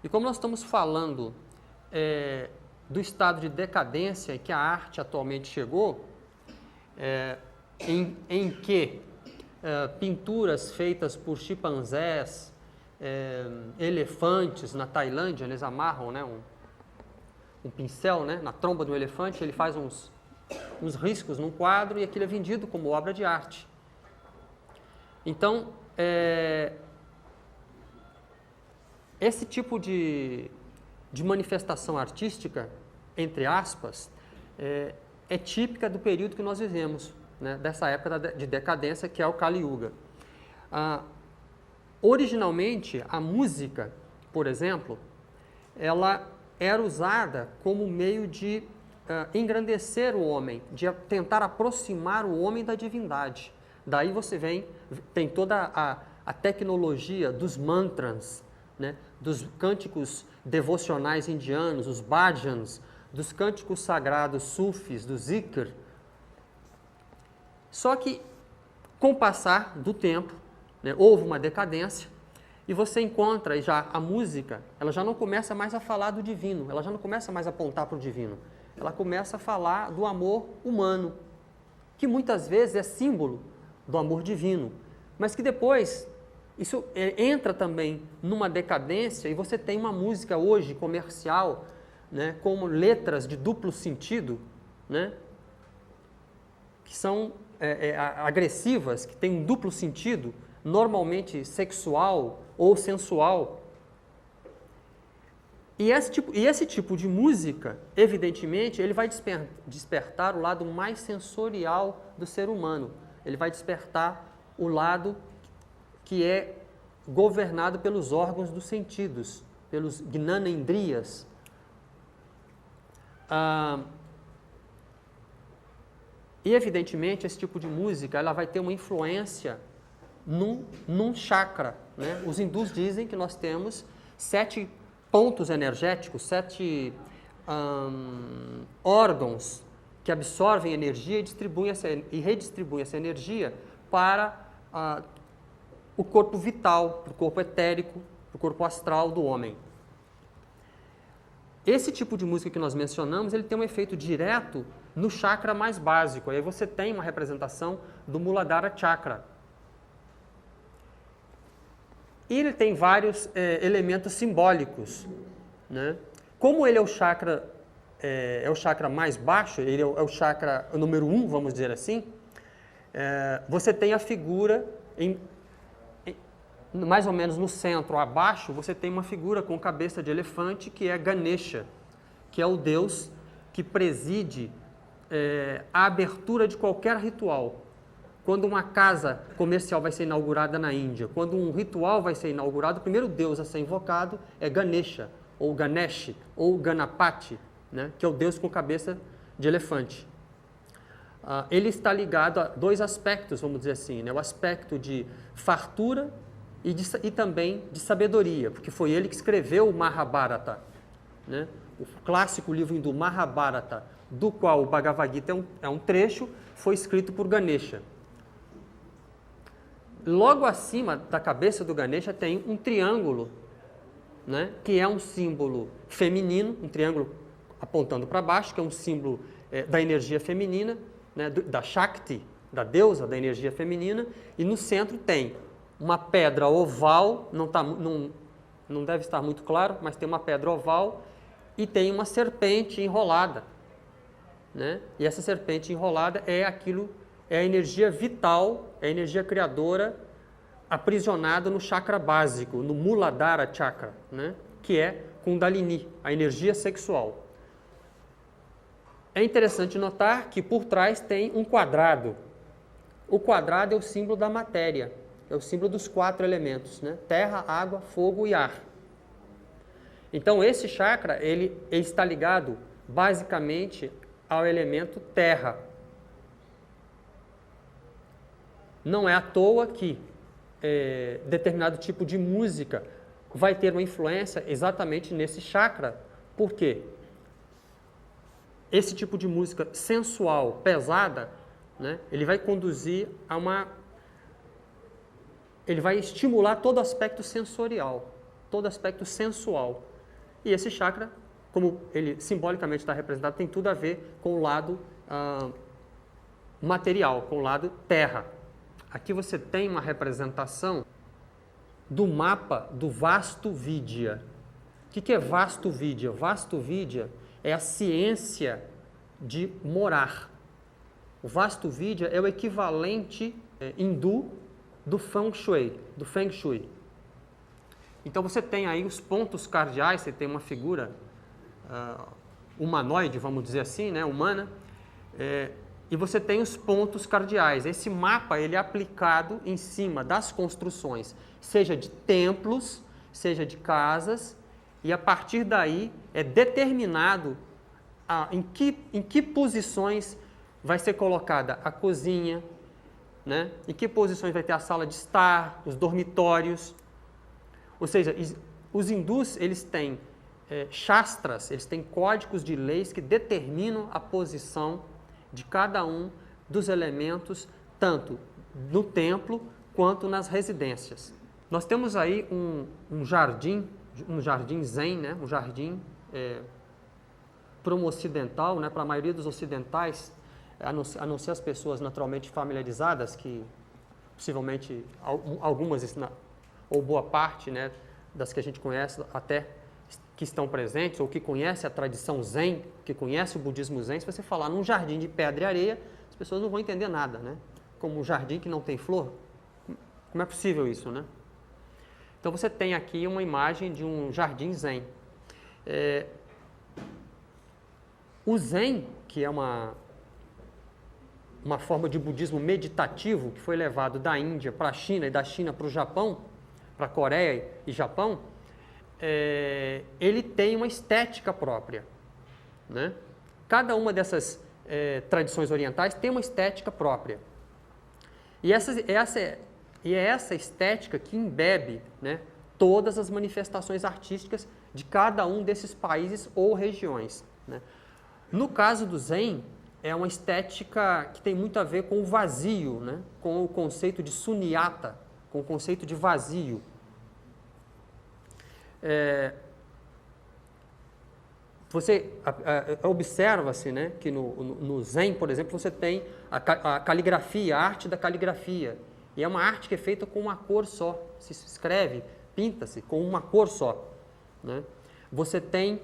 E como nós estamos falando do estado de decadência em que a arte atualmente chegou, em que pinturas feitas por chimpanzés, elefantes na Tailândia, eles amarram, né, um pincel, né, na tromba do elefante, ele faz uns riscos num quadro e aquilo é vendido como obra de arte. Então, esse tipo de manifestação artística, entre aspas, é típica do período que nós vivemos, né, dessa época de decadência, que é o Kali Yuga. Originalmente, a música, por exemplo, ela era usada como meio de engrandecer o homem, de tentar aproximar o homem da divindade. Daí você tem toda a tecnologia dos mantras, né, dos cânticos devocionais indianos, os bhajans, dos cânticos sagrados sufis, do zikr. Só que, com o passar do tempo, né, houve uma decadência e você encontra já a música, ela já não começa mais a falar do divino, ela já não começa mais a apontar para o divino, ela começa a falar do amor humano, que muitas vezes é símbolo do amor divino, mas que depois isso entra também numa decadência e você tem uma música hoje comercial, né, com letras de duplo sentido, né, que são agressivas, que têm um duplo sentido, normalmente sexual ou sensual. E esse tipo de música, evidentemente, ele vai despertar o lado mais sensorial do ser humano. Ele vai despertar o lado que é governado pelos órgãos dos sentidos, pelos gnanendriyas. E, evidentemente, esse tipo de música ela vai ter uma influência num chakra, né? Os hindus dizem que nós temos 7 pontos energéticos, 7 órgãos que absorvem energia e redistribuem essa energia para o corpo vital, para o corpo etérico, para o corpo astral do homem. Esse tipo de música que nós mencionamos, ele tem um efeito direto no chakra mais básico. Aí você tem uma representação do Muladhara Chakra. E ele tem vários elementos simbólicos, né? Como ele é o chakra mais baixo, ele é o chakra número 1, vamos dizer assim, você tem a figura, mais ou menos no centro, abaixo, você tem uma figura com cabeça de elefante, que é Ganesha, que é o deus que preside a abertura de qualquer ritual. Quando uma casa comercial vai ser inaugurada na Índia, quando um ritual vai ser inaugurado, o primeiro deus a ser invocado é Ganesha, ou Ganesh, ou Ganapati, né, que é o deus com cabeça de elefante. Ele está ligado a 2 aspectos, vamos dizer assim, né, o aspecto de fartura e também de sabedoria, porque foi ele que escreveu o Mahabharata, né, o clássico livro hindu Mahabharata, do qual o Bhagavad Gita é um trecho, foi escrito por Ganesha. Logo acima da cabeça do Ganesha tem um triângulo, né, que é um símbolo feminino, um triângulo apontando para baixo, que é um símbolo da energia feminina, né, da Shakti, da deusa da energia feminina, e no centro tem uma pedra oval, não deve estar muito claro, mas tem uma pedra oval e tem uma serpente enrolada, né? E essa serpente enrolada é a energia vital, é a energia criadora aprisionada no chakra básico, no Muladhara Chakra, né? Que é Kundalini, a energia sexual. É interessante notar que por trás tem um quadrado. O quadrado é o símbolo da matéria, é o símbolo dos 4 elementos, né? Terra, água, fogo e ar. Então esse chakra ele está ligado basicamente ao elemento terra. Não é à toa que determinado tipo de música vai ter uma influência exatamente nesse chakra. Por quê? Esse tipo de música sensual, pesada, né, ele vai conduzir ele vai estimular todo aspecto sensorial, todo aspecto sensual. E esse chakra, como ele simbolicamente está representado, tem tudo a ver com o lado material, com o lado terra. Aqui você tem uma representação do mapa do Vastu Vidya. O que é Vastu Vidya? Vastu Vidya é a ciência de morar. O Vastu Vidya é o equivalente hindu do Feng Shui, Então você tem aí os pontos cardeais, você tem uma figura humanoide, vamos dizer assim, né, humana, e você tem os pontos cardeais. Esse mapa ele é aplicado em cima das construções, seja de templos, seja de casas, e a partir daí é determinado em que posições vai ser colocada a cozinha, né? Em que posições vai ter a sala de estar, os dormitórios. Ou seja, os hindus eles têm shastras, eles têm códigos de leis que determinam a posição de cada um dos elementos, tanto no templo quanto nas residências. Nós temos aí um jardim zen, né? Um jardim para o ocidental, né? Para a maioria dos ocidentais, a não ser as pessoas naturalmente familiarizadas, que possivelmente algumas, ou boa parte, né, das que a gente conhece até que estão presentes, ou que conhece a tradição zen, que conhece o budismo zen, se você falar num jardim de pedra e areia, as pessoas não vão entender nada, né? Como um jardim que não tem flor, como é possível isso, né? Então você tem aqui uma imagem de um jardim zen. O zen, que é uma forma de budismo meditativo que foi levado da Índia para a China e da China para o Japão, para a Coreia e Japão, ele tem uma estética própria, né? Cada uma dessas tradições orientais tem uma estética própria. E é essa estética que embebe, né, todas as manifestações artísticas de cada um desses países ou regiões, né? No caso do Zen, é uma estética que tem muito a ver com o vazio, né? Com o conceito de sunyata, com o conceito de vazio. Você observa-se, né, que no Zen, por exemplo, você tem a caligrafia, a arte da caligrafia. E é uma arte que é feita com uma cor só. Se escreve, pinta-se com uma cor só, né? Você tem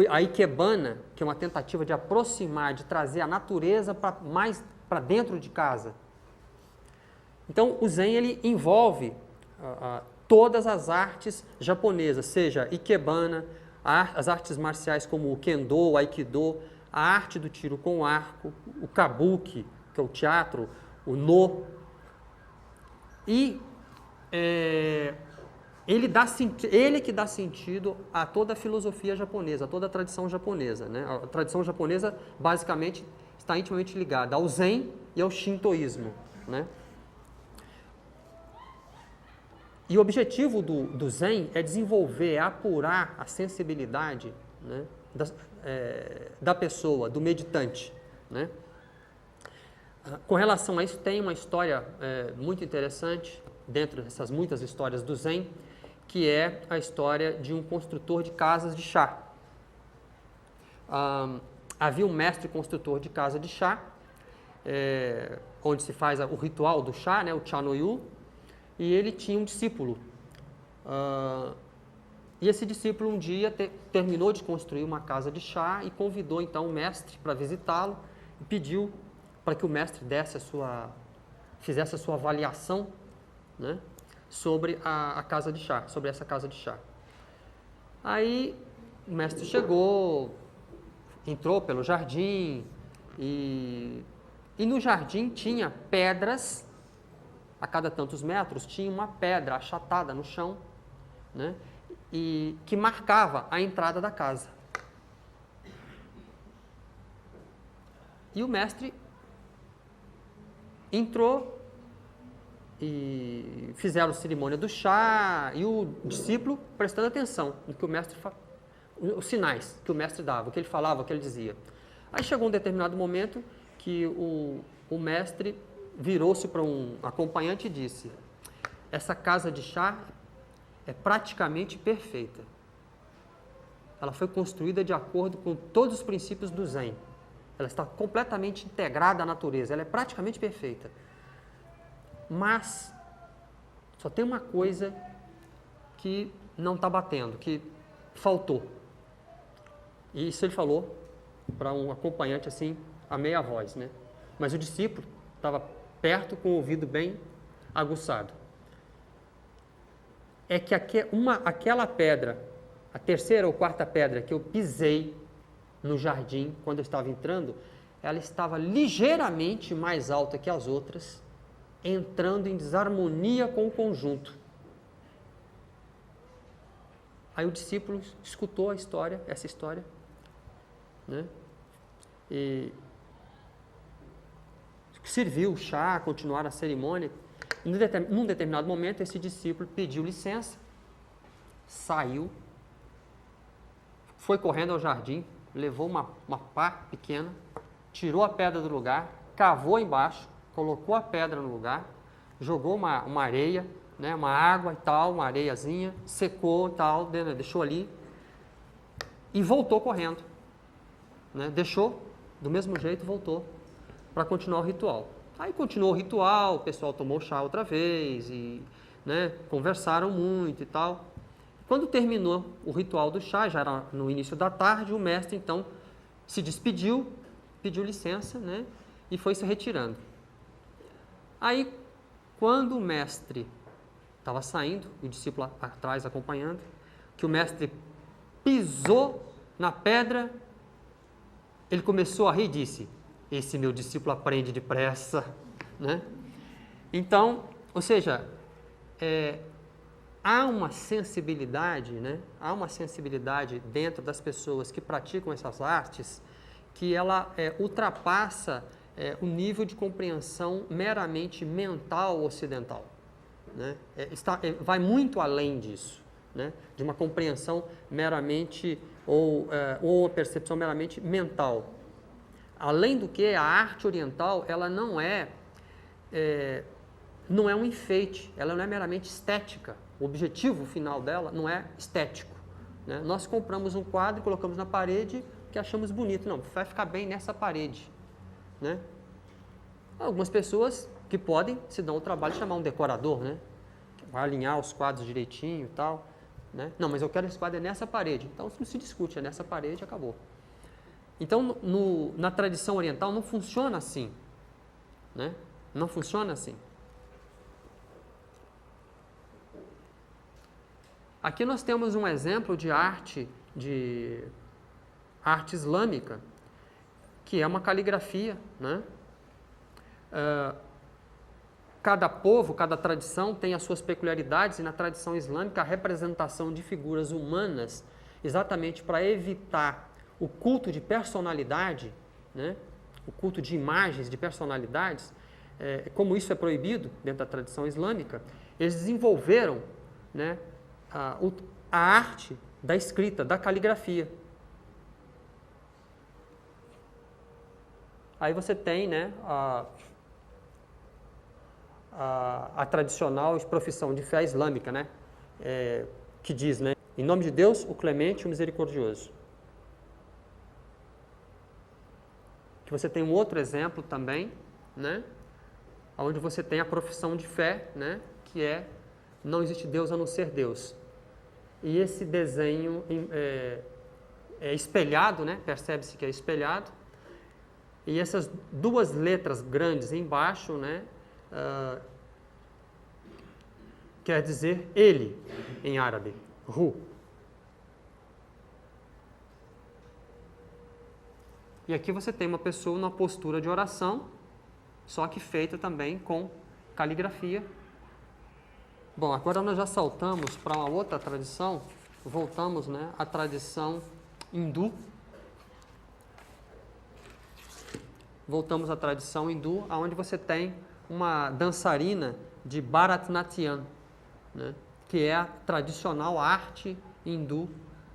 a ikebana, que é uma tentativa de aproximar, de trazer a natureza mais para dentro de casa. Então, o Zen ele envolve todas as artes japonesas, seja ikebana, as artes marciais como o kendo, o aikido, a arte do tiro com arco, o kabuki, que é o teatro, o no. E ele que dá sentido a toda a filosofia japonesa, a toda a tradição japonesa, né? A tradição japonesa, basicamente, está intimamente ligada ao Zen e ao Shintoísmo, né? E o objetivo do Zen é desenvolver, é apurar a sensibilidade, né, da pessoa, do meditante, né? Com relação a isso, tem uma história muito interessante, dentro dessas muitas histórias do Zen, que é a história de um construtor de casas de chá. Havia um mestre construtor de casa de chá, onde se faz o ritual do chá, né, o Chanoyu, e ele tinha um discípulo. E esse discípulo um dia terminou de construir uma casa de chá e convidou então o mestre para visitá-lo e pediu para que o mestre fizesse a sua avaliação, né, sobre a casa de chá, sobre essa casa de chá. Aí o mestre chegou, entrou pelo jardim e no jardim tinha pedras, a cada tantos metros tinha uma pedra achatada no chão, né, e que marcava a entrada da casa. E o mestre entrou e fizeram a cerimônia do chá e o discípulo prestando atenção no que o mestre os sinais que o mestre dava, o que ele falava, o que ele dizia. Aí chegou um determinado momento que o mestre virou-se para um acompanhante e disse: essa casa de chá é praticamente perfeita. ela foi construída de acordo com todos os princípios do Zen. Ela está completamente integrada à natureza, ela é praticamente perfeita. Mas só tem uma coisa que não está batendo, que faltou. E isso ele falou para um acompanhante assim, a meia voz, né? Mas o discípulo estava perto, com o ouvido bem aguçado. É que aquela pedra, a terceira ou quarta pedra que eu pisei no jardim quando eu estava entrando, ela estava ligeiramente mais alta que as outras, entrando em desarmonia com o conjunto. Aí o discípulo escutou a história, essa história, né? E serviu o chá, continuaram a cerimônia. Num determinado momento, esse discípulo pediu licença, saiu, foi correndo ao jardim, levou uma pá pequena, tirou a pedra do lugar, cavou embaixo, colocou a pedra no lugar, jogou uma areia, né, uma água e tal, uma areiazinha, secou e tal, deixou ali e voltou correndo. Né, deixou, do mesmo jeito, voltou para continuar o ritual. Aí continuou o ritual, o pessoal tomou chá outra vez e, né, conversaram muito e tal. Quando terminou o ritual do chá, já era no início da tarde, o mestre então se despediu, pediu licença, né, e foi se retirando. Aí, quando o mestre estava saindo, o discípulo atrás acompanhando, que o mestre pisou na pedra, ele começou a rir e disse: esse meu discípulo aprende depressa, né? Então, ou seja, há uma sensibilidade, né? Há uma sensibilidade dentro das pessoas que praticam essas artes que ela ultrapassa o nível de compreensão meramente mental ocidental, né? Vai muito além disso, né? De uma compreensão meramente ou uma percepção meramente mental. Além do que, a arte oriental, ela não é um enfeite, ela não é meramente estética. O objetivo final dela não é estético, né? Nós compramos um quadro e colocamos na parede que achamos bonito. Não, vai ficar bem nessa parede, né? Algumas pessoas que podem se dão o trabalho de chamar um decorador, né? Vai alinhar os quadros direitinho e tal, né? Não, mas eu quero esse quadro nessa parede. Então, não se discute, é nessa parede, acabou. Então, na tradição oriental não funciona assim, né? Não funciona assim. Aqui nós temos um exemplo de arte islâmica, que é uma caligrafia, né? Cada povo, cada tradição tem as suas peculiaridades, e na tradição islâmica a representação de figuras humanas, exatamente para evitar o culto de personalidade, né? O culto de imagens, de personalidades, como isso é proibido dentro da tradição islâmica, eles desenvolveram, né, a arte da escrita, da caligrafia. Aí você tem, né, a tradicional profissão de fé islâmica, né, que diz, né, em nome de Deus, o clemente, o misericordioso. Que você tem um outro exemplo também, né, onde você tem a profissão de fé, né, que é não existe Deus a não ser Deus. E esse desenho é espelhado, né, percebe-se que é espelhado, e essas duas letras grandes embaixo, né, quer dizer ele em árabe, Hu. E aqui você tem uma pessoa numa postura de oração, só que feita também com caligrafia. Bom, agora nós já saltamos para uma outra tradição, voltamos, né, à tradição hindu. Voltamos à tradição hindu, onde você tem uma dançarina de Bharatanatyam, né, que é a tradicional arte hindu,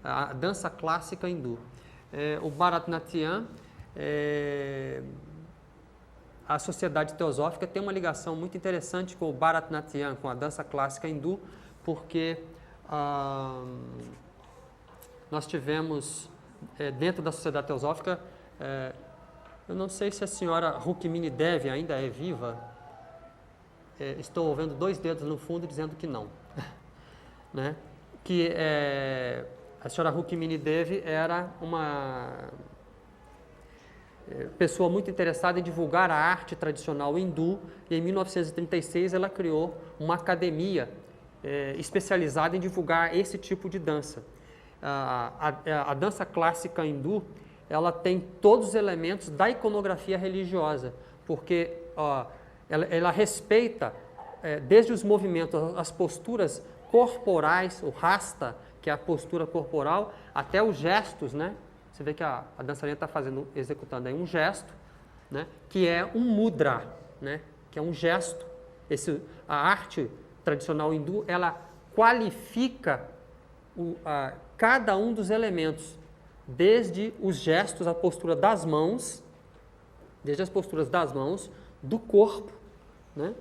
a dança clássica hindu. O Bharatanatyam, a sociedade teosófica tem uma ligação muito interessante com o Bharatanatyam, com a dança clássica hindu, porque nós tivemos, dentro da Sociedade Teosófica, eu não sei se a senhora Rukmini Devi ainda é viva, estou vendo 2 dedos no fundo dizendo que não. Né? Que a senhora Rukmini Devi era uma pessoa muito interessada em divulgar a arte tradicional hindu, e em 1936 ela criou uma academia especializada em divulgar esse tipo de dança. A dança clássica hindu, ela tem todos os elementos da iconografia religiosa, porque ela respeita desde os movimentos, as posturas corporais, o rasta, que é a postura corporal, até os gestos, né? Você vê que a dançarina está executando aí um gesto, né? Que é um mudra, né? Que é um gesto. A arte tradicional hindu, ela qualifica cada um dos elementos, desde os gestos, a postura das mãos, desde as posturas das mãos, do corpo, né?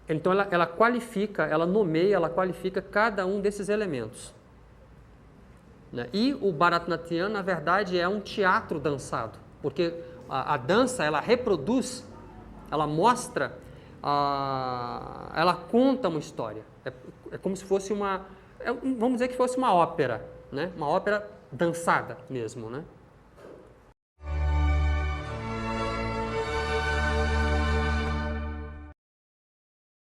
Então ela qualifica, ela nomeia, ela qualifica cada um desses elementos. Né? E o Bharatanatyam, na verdade, é um teatro dançado, porque a dança, ela reproduz, ela mostra, ela conta uma história. É como se fosse vamos dizer que fosse uma ópera, né? Uma ópera dançada mesmo, né?